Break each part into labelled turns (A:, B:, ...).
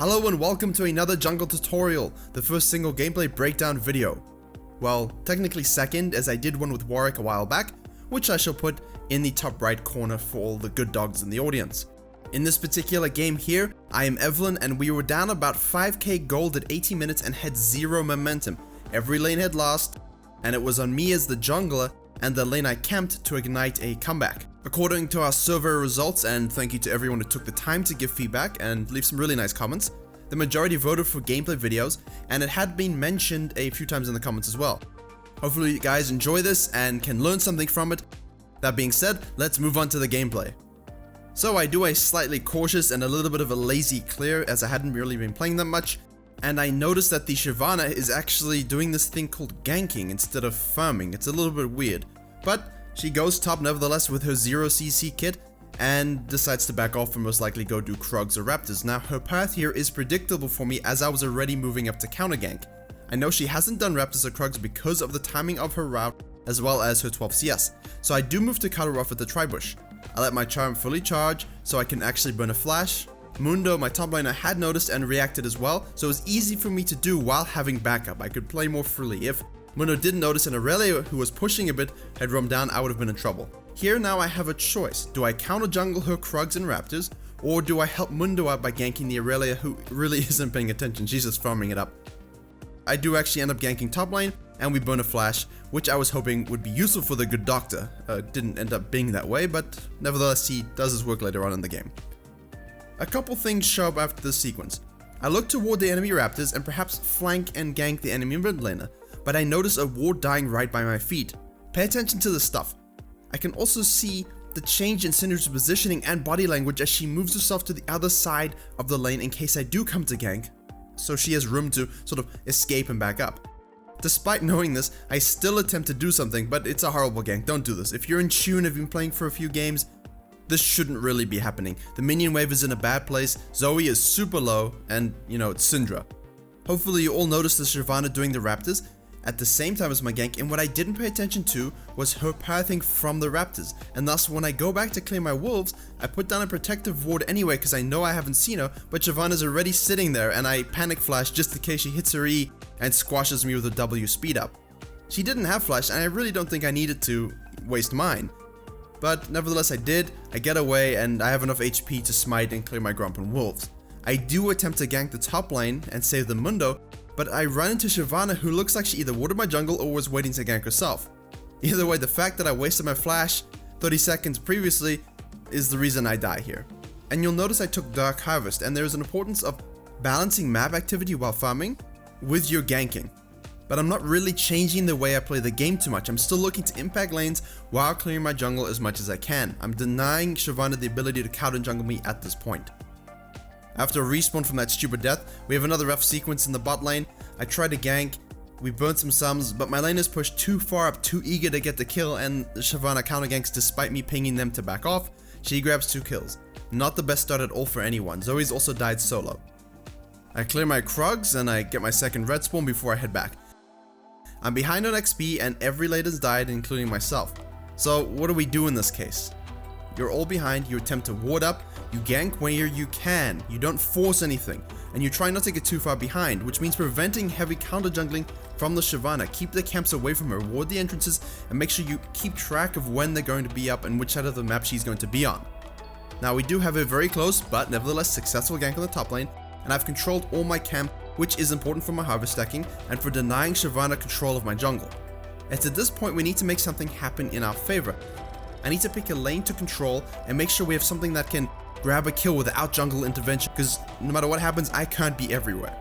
A: Hello and welcome to another jungle tutorial, the first single gameplay breakdown video. Well, technically second, as I did one with Warwick a while back, which I shall put in the top right corner for all the good dogs in the audience. In this particular game here, I am Evelynn and we were down about 5k gold at 80 minutes and had zero momentum. Every lane had lost, and it was on me as the jungler and the lane I camped to ignite a comeback. According to our survey results, and thank you to everyone who took the time to give feedback and leave some really nice comments, the majority voted for gameplay videos, and it had been mentioned a few times in the comments as well. Hopefully you guys enjoy this and can learn something from it. That being said, let's move on to the gameplay. So I do a slightly cautious and a little bit of a lazy clear, as I hadn't really been playing that much, and I noticed that the Shyvana is actually doing this thing called ganking instead of farming. It's a little bit weird, but she goes top nevertheless with her 0cc kit and decides to back off and most likely go do Krugs or Raptors. Now her path here is predictable for me as I was already moving up to counter gank. I know she hasn't done Raptors or Krugs because of the timing of her route as well as her 12 CS, so I do move to cut her off at the tri-bush. I let my charm fully charge so I can actually burn a flash. Mundo, my top laner, had noticed and reacted as well, so it was easy for me to do while having backup. I could play more freely. If Mundo didn't notice and Aurelia, who was pushing a bit, had roamed down, I would have been in trouble. Here now I have a choice. Do I counter jungle her Krugs and Raptors, or do I help Mundo out by ganking the Aurelia, who really isn't paying attention? She's just farming it up. I do actually end up ganking top lane, and we burn a flash, which I was hoping would be useful for the good doctor. Didn't end up being that way, but nevertheless he does his work later on in the game. A couple things show up after this sequence. I look toward the enemy Raptors and perhaps flank and gank the enemy mid laner, but I notice a ward dying right by my feet. Pay attention to this stuff. I can also see the change in Syndra's positioning and body language as she moves herself to the other side of the lane in case I do come to gank, so she has room to sort of escape and back up. Despite knowing this, I still attempt to do something, but it's a horrible gank. Don't do this. If you're in tune, have been playing for a few games, this shouldn't really be happening. The minion wave is in a bad place, Zoe is super low, and you know, it's Syndra. Hopefully you all noticed the Shyvana doing the Raptors at the same time as my gank, and what I didn't pay attention to was her pathing from the Raptors, and thus when I go back to clear my wolves, I put down a protective ward anyway because I know I haven't seen her, but Shyvana's already sitting there and I panic flash just in case she hits her E and squashes me with a W speed up. She didn't have flash and I really don't think I needed to waste mine, but nevertheless I did. I get away and I have enough HP to smite and clear my Grump and wolves. I do attempt to gank the top lane and save the Mundo, but I run into Shyvana, who looks like she either warded my jungle or was waiting to gank herself. Either way, the fact that I wasted my flash 30 seconds previously is the reason I die here. And you'll notice I took Dark Harvest, and there is an importance of balancing map activity while farming with your ganking. But I'm not really changing the way I play the game too much. I'm still looking to impact lanes while clearing my jungle as much as I can. I'm denying Shyvana the ability to counter jungle me at this point. After a respawn from that stupid death, we have another rough sequence in the bot lane. I try to gank, we burn some sums, but my lane is pushed too far up, too eager to get the kill, and the Shyvana counter ganks despite me pinging them to back off. She grabs 2 kills. Not the best start at all for anyone. Zoe's also died solo. I clear my Krugs and I get my second red spawn before I head back. I'm behind on XP and every lane has died, including myself. So what do we do in this case? You're all behind, you attempt to ward up, you gank where you can, you don't force anything, and you try not to get too far behind, which means preventing heavy counter jungling from the Shyvana. Keep the camps away from her, ward the entrances, and make sure you keep track of when they're going to be up and which side of the map she's going to be on. Now we do have a very close but nevertheless successful gank on the top lane, and I've controlled all my camp, which is important for my harvest stacking and for denying Shyvana control of my jungle. It's at this point we need to make something happen in our favor. I need to pick a lane to control and make sure we have something that can grab a kill without jungle intervention, because no matter what happens, I can't be everywhere.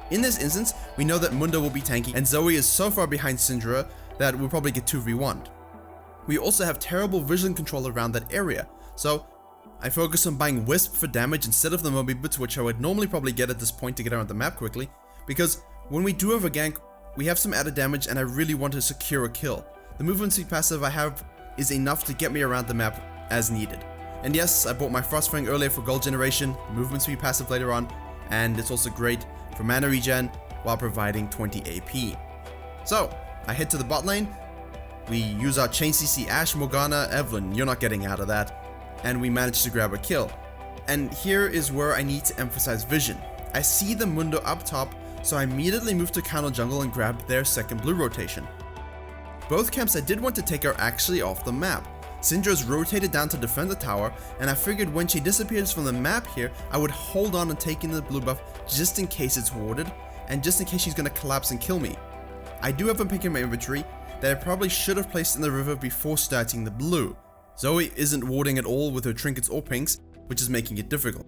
A: In this instance, we know that Mundo will be tanky and Zoe is so far behind Syndra that we'll probably get 2v1'd. We also have terrible vision control around that area, so I focus on buying Wisp for damage instead of the Moby Boots, which I would normally probably get at this point to get around the map quickly, because when we do have a gank, we have some added damage and I really want to secure a kill. The movement speed passive I have is enough to get me around the map as needed. And yes, I bought my Frostfang earlier for gold generation, movement speed passive later on, and it's also great for mana regen while providing 20 AP. So, I head to the bot lane, we use our chain CC Ashe, Morgana, Evelynn, you're not getting out of that, and we manage to grab a kill. And here is where I need to emphasize vision. I see the Mundo up top, so I immediately moved to counter jungle and grabbed their second blue rotation. Both camps I did want to take are actually off the map. Syndra's rotated down to defend the tower, and I figured when she disappears from the map here, I would hold on and take in the blue buff just in case it's warded, and just in case she's gonna collapse and kill me. I do have a pink in my inventory that I probably should have placed in the river before starting the blue. Zoe isn't warding at all with her trinkets or pinks, which is making it difficult.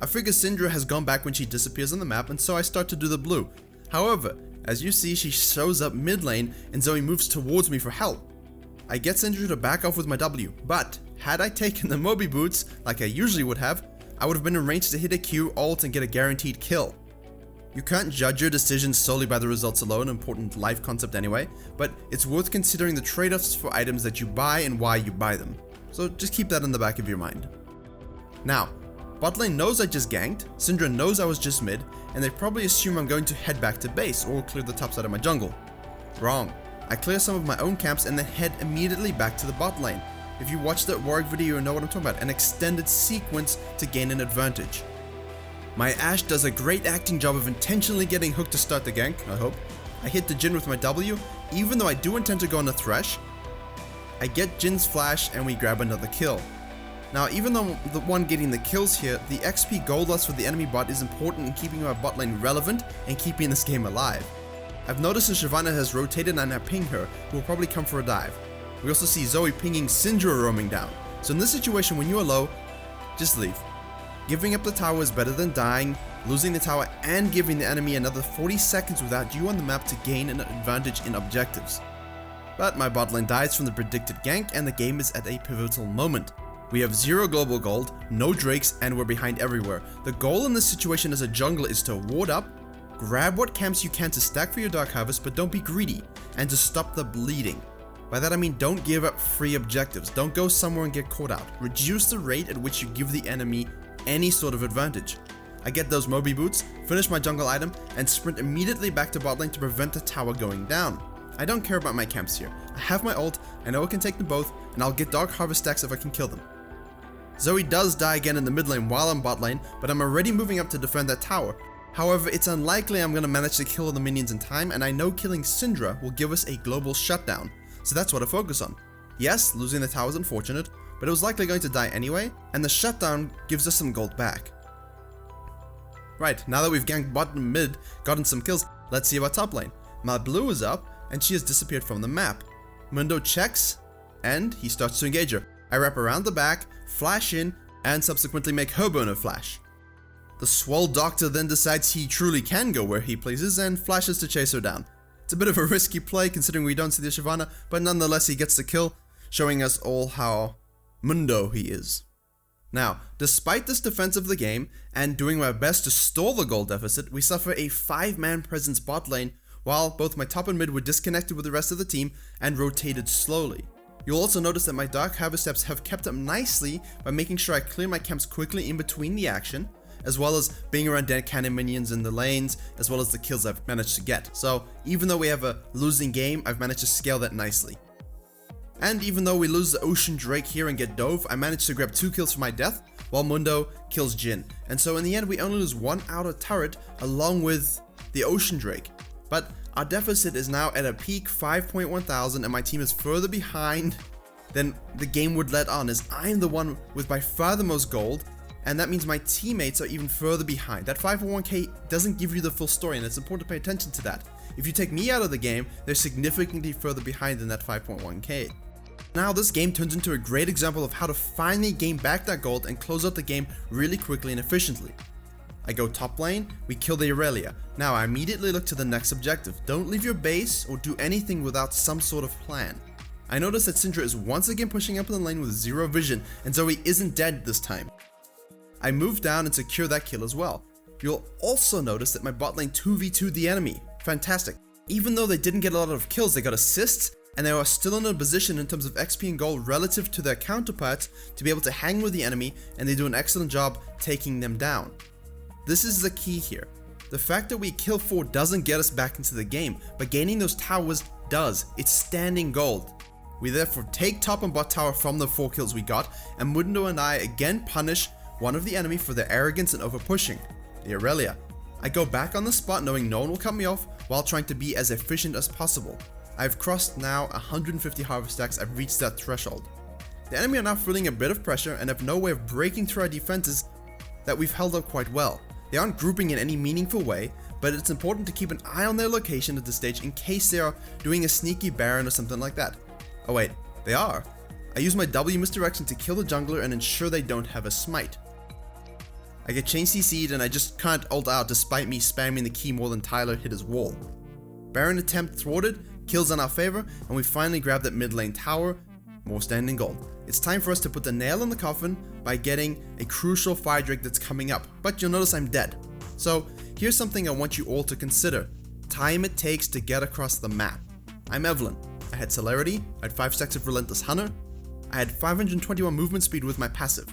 A: I figure Syndra has gone back when she disappears on the map, and so I start to do the blue. However, as you see, she shows up mid lane and Zoe moves towards me for help. I get Syndra to back off with my W, but had I taken the Moby boots like I usually would have, I would have been in range to hit a Q, ult, and get a guaranteed kill. You can't judge your decisions solely by the results alone, important life concept anyway, but it's worth considering the trade-offs for items that you buy and why you buy them. So just keep that in the back of your mind. Now, bot lane knows I just ganked, Syndra knows I was just mid, and they probably assume I'm going to head back to base or clear the top side of my jungle. Wrong. I clear some of my own camps and then head immediately back to the bot lane. If you watch that Warwick video, you know what I'm talking about, an extended sequence to gain an advantage. My Ashe does a great acting job of intentionally getting hooked to start the gank, I hope. I hit the Jhin with my W, even though I do intend to go on the Thresh. I get Jin's flash and we grab another kill. Now, even though I'm the one getting the kills here, the XP gold loss for the enemy bot is important in keeping my bot lane relevant and keeping this game alive. I've noticed that Shyvana has rotated and I ping her, who will probably come for a dive. We also see Zoe pinging Syndra roaming down. So in this situation, when you are low, just leave. Giving up the tower is better than dying, losing the tower, and giving the enemy another 40 seconds without you on the map to gain an advantage in objectives. But my bot lane dies from the predicted gank and the game is at a pivotal moment. We have 0 global gold, no drakes, and we're behind everywhere. The goal in this situation as a jungler is to ward up, grab what camps you can to stack for your Dark Harvest, but don't be greedy, and to stop the bleeding. By that I mean don't give up free objectives, don't go somewhere and get caught out. Reduce the rate at which you give the enemy any sort of advantage. I get those Moby boots, finish my jungle item, and sprint immediately back to bot lane to prevent the tower going down. I don't care about my camps here. I have my ult, I know I can take them both, and I'll get Dark Harvest stacks if I can kill them. Zoe does die again in the mid lane while I'm bot lane, but I'm already moving up to defend that tower. However, it's unlikely I'm going to manage to kill all the minions in time, and I know killing Syndra will give us a global shutdown, so that's what I focus on. Yes, losing the tower is unfortunate, but it was likely going to die anyway, and the shutdown gives us some gold back. Right, now that we've ganked bottom mid, gotten some kills, let's see about top lane. My blue is up, and she has disappeared from the map. Mundo checks, and he starts to engage her. I wrap around the back, flash in, and subsequently make her burn a flash. The swole doctor then decides he truly can go where he pleases and flashes to chase her down. It's a bit of a risky play considering we don't see the Shyvana, but nonetheless he gets the kill, showing us all how Mundo he is. Now, despite this defense of the game, and doing my best to stall the gold deficit, we suffer a 5-man presence bot lane, while both my top and mid were disconnected with the rest of the team and rotated slowly. You'll also notice that my Dark Harvest steps have kept up nicely by making sure I clear my camps quickly in between the action, as well as being around dead cannon minions in the lanes, as well as the kills I've managed to get. So even though we have a losing game, I've managed to scale that nicely. And even though we lose the Ocean Drake here and get Dove, I managed to grab 2 kills for my death, while Mundo kills Jhin. And so in the end we only lose 1 outer turret along with the Ocean Drake. But our deficit is now at a peak 5.1 thousand and my team is further behind than the game would let on, as I'm the one with by far the most gold, and that means my teammates are even further behind. That 5.1k doesn't give you the full story, and it's important to pay attention to that. If you take me out of the game, they're significantly further behind than that 5.1k. Now this game turns into a great example of how to finally gain back that gold and close out the game really quickly and efficiently. I go top lane, we kill the Aurelia. Now I immediately look to the next objective. Don't leave your base or do anything without some sort of plan. I notice that Syndra is once again pushing up in the lane with 0 vision, and Zoe isn't dead this time. I move down and secure that kill as well. You'll also notice that my bot lane 2v2'd the enemy. Fantastic. Even though they didn't get a lot of kills, they got assists, and they are still in a position in terms of XP and gold relative to their counterparts to be able to hang with the enemy, and they do an excellent job taking them down. This is the key here. The fact that we kill 4 doesn't get us back into the game, but gaining those towers does. It's standing gold. We therefore take top and bot tower from the 4 kills we got, and Mundo and I again punish one of the enemy for their arrogance and over-pushing, the Aurelia. I go back on the spot knowing no one will cut me off while trying to be as efficient as possible. I've crossed now 150 harvest stacks. I've reached that threshold. The enemy are now feeling a bit of pressure and have no way of breaking through our defenses that we've held up quite well. They aren't grouping in any meaningful way, but it's important to keep an eye on their location at this stage in case they are doing a sneaky Baron or something like that. Oh wait, they are. I use my W misdirection to kill the jungler and ensure they don't have a smite. I get chain CC'd and I just can't ult out despite me spamming the key more than Tyler hit his wall. Baron attempt thwarted, kills in our favor, and we finally grab that mid lane tower. More standing gold. It's time for us to put the nail in the coffin by getting a crucial fire drake that's coming up, but you'll notice I'm dead. So here's something I want you all to consider. Time it takes to get across the map. I'm Evelynn. I had celerity, I had 5 stacks of relentless hunter, I had 521 movement speed with my passive.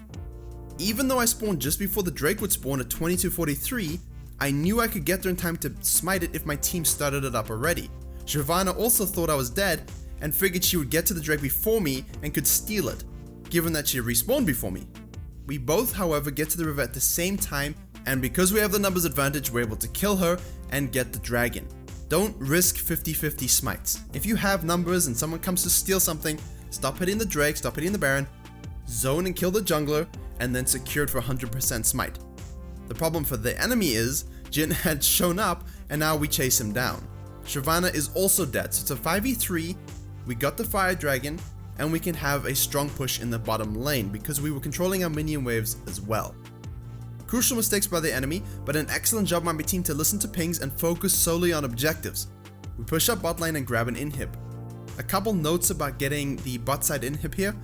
A: Even though I spawned just before the drake would spawn at 2243, I knew I could get there in time to smite it if my team started it up already. Shyvana also thought I was dead and figured she would get to the drake before me and could steal it, given that she respawned before me. We both, however, get to the river at the same time, and because we have the numbers advantage, we're able to kill her and get the dragon. Don't risk 50-50 smites. If you have numbers and someone comes to steal something, stop hitting the drake, stop hitting the baron, zone and kill the jungler, and then secure it for 100% smite. The problem for the enemy is, Jhin had shown up and now we chase him down. Shyvana is also dead, so it's a 5v3, we got the fire dragon, and we can have a strong push in the bottom lane because we were controlling our minion waves as well. Crucial mistakes by the enemy, but an excellent job by my team to listen to pings and focus solely on objectives. We push up bot lane and grab an inhib. A couple notes about getting the bot side inhib here.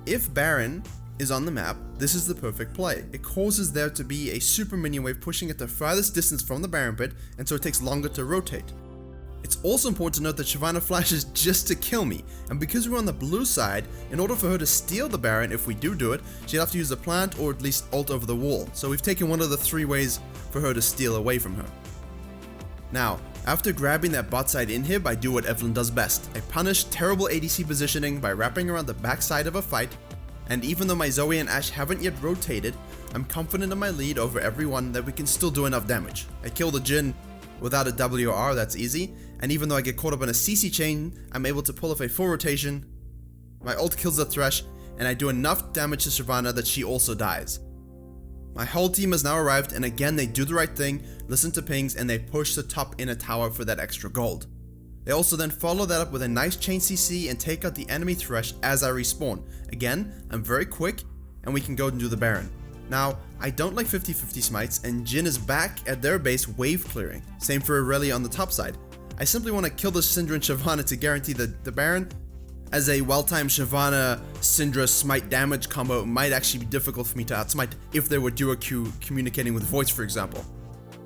A: If Baron is on the map, this is the perfect play. It causes there to be a super minion wave pushing at the farthest distance from the Baron pit, and so it takes longer to rotate. It's also important to note that Shyvana flashes just to kill me, and because we're on the blue side, in order for her to steal the Baron, if we do it, she'd have to use the plant or at least ult over the wall, so we've taken one of the 3 ways for her to steal away from her. Now, after grabbing that bot side inhib, I do what Evelynn does best. I punish terrible ADC positioning by wrapping around the backside of a fight, and even though my Zoe and Ashe haven't yet rotated, I'm confident in my lead over everyone that we can still do enough damage. I kill the Jhin without a WR, that's easy, and even though I get caught up in a CC chain, I'm able to pull off a full rotation, my ult kills the Thresh, and I do enough damage to Shyvana that she also dies. My whole team has now arrived, and again they do the right thing, listen to pings, and they push the top in a tower for that extra gold. They also then follow that up with a nice chain CC and take out the enemy Thresh as I respawn. Again, I'm very quick, and we can go and do the Baron. Now, I don't like 50-50 smites, and Jhin is back at their base wave clearing. Same for Aurelia on the top side. I simply want to kill the Syndra and Shyvana to guarantee the Baron, as a well-timed Shyvana Syndra smite damage combo might actually be difficult for me to outsmite if they were duo Q communicating with voice, for example.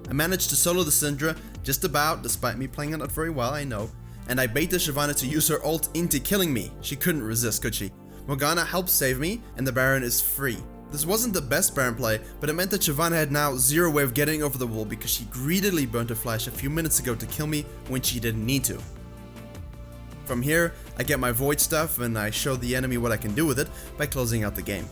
A: I managed to solo the Syndra just about, despite me playing it not very well, I know, and I bait the Shyvana to use her ult into killing me. She couldn't resist, could she? Morgana helps save me, and the Baron is free. This wasn't the best Baron play, but it meant that Shyvana had now zero way of getting over the wall because she greedily burnt her flash a few minutes ago to kill me when she didn't need to. From here, I get my void stuff and I show the enemy what I can do with it by closing out the game.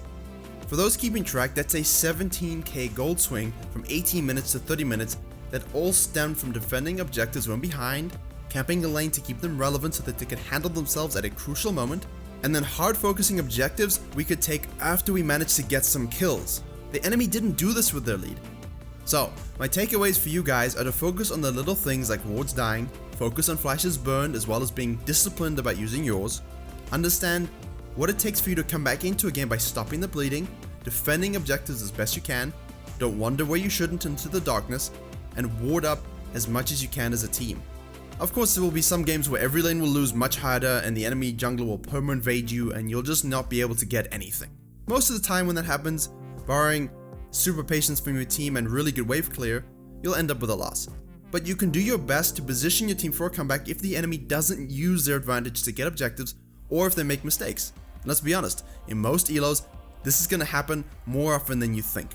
A: For those keeping track, that's a 17k gold swing from 18 minutes to 30 minutes that all stemmed from defending objectives when behind, camping the lane to keep them relevant so that they could handle themselves at a crucial moment, and then hard focusing objectives we could take after we managed to get some kills. The enemy didn't do this with their lead. So, my takeaways for you guys are to focus on the little things like wards dying, focus on flashes burned as well as being disciplined about using yours, understand what it takes for you to come back into a game by stopping the bleeding, defending objectives as best you can, don't wander where you shouldn't into the darkness, and ward up as much as you can as a team. Of course, there will be some games where every lane will lose much harder and the enemy jungler will perma-invade you and you'll just not be able to get anything. Most of the time when that happens, barring super patience from your team and really good wave clear, you'll end up with a loss. But you can do your best to position your team for a comeback if the enemy doesn't use their advantage to get objectives or if they make mistakes. And let's be honest, in most elos, this is going to happen more often than you think.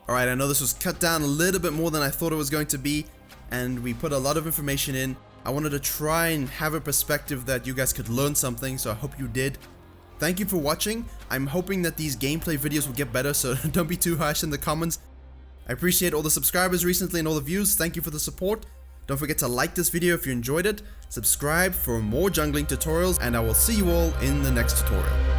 A: Alright, I know this was cut down a little bit more than I thought it was going to be, and we put a lot of information in. I wanted to try and have a perspective that you guys could learn something, so I hope you did. Thank you for watching. I'm hoping that these gameplay videos will get better, so don't be too harsh in the comments. I appreciate all the subscribers recently and all the views. Thank you for the support. Don't forget to like this video if you enjoyed it, subscribe for more jungling tutorials, and I will see you all in the next tutorial.